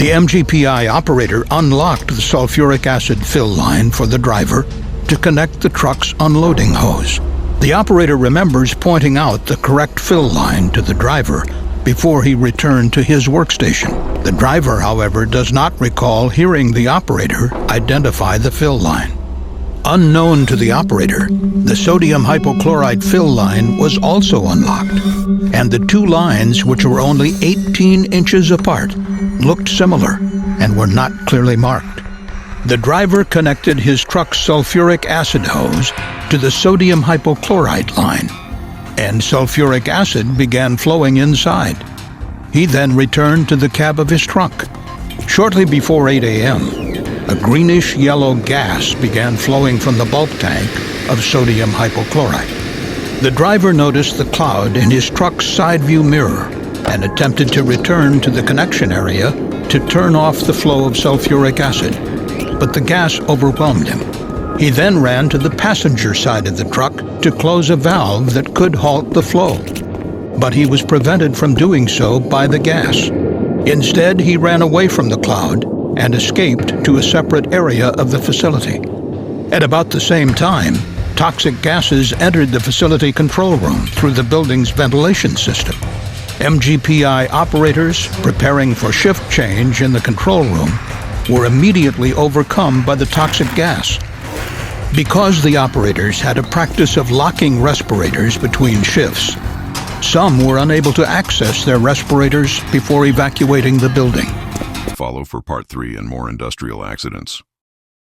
The MGPI operator unlocked the sulfuric acid fill line for the driver to connect the truck's unloading hose. The operator remembers pointing out the correct fill line to the driver before he returned to his workstation. The driver, however, does not recall hearing the operator identify the fill line. Unknown to the operator, the sodium hypochlorite fill line was also unlocked, and the two lines, which were only 18 inches apart, looked similar and were not clearly marked. The driver connected his truck's sulfuric acid hose to the sodium hypochlorite line, and sulfuric acid began flowing inside. He then returned to the cab of his truck. Shortly before 8 a.m., a greenish-yellow gas began flowing from the bulk tank of sodium hypochlorite. The driver noticed the cloud in his truck's side view mirror and attempted to return to the connection area to turn off the flow of sulfuric acid, but the gas overwhelmed him. He then ran to the passenger side of the truck to close a valve that could halt the flow, but he was prevented from doing so by the gas. Instead, he ran away from the cloud and escaped to a separate area of the facility. At about the same time, toxic gases entered the facility control room through the building's ventilation system. MGPI operators, preparing for shift change in the control room, were immediately overcome by the toxic gas. Because the operators had a practice of locking respirators between shifts, some were unable to access their respirators before evacuating the building. Follow for Part 3 and more industrial accidents.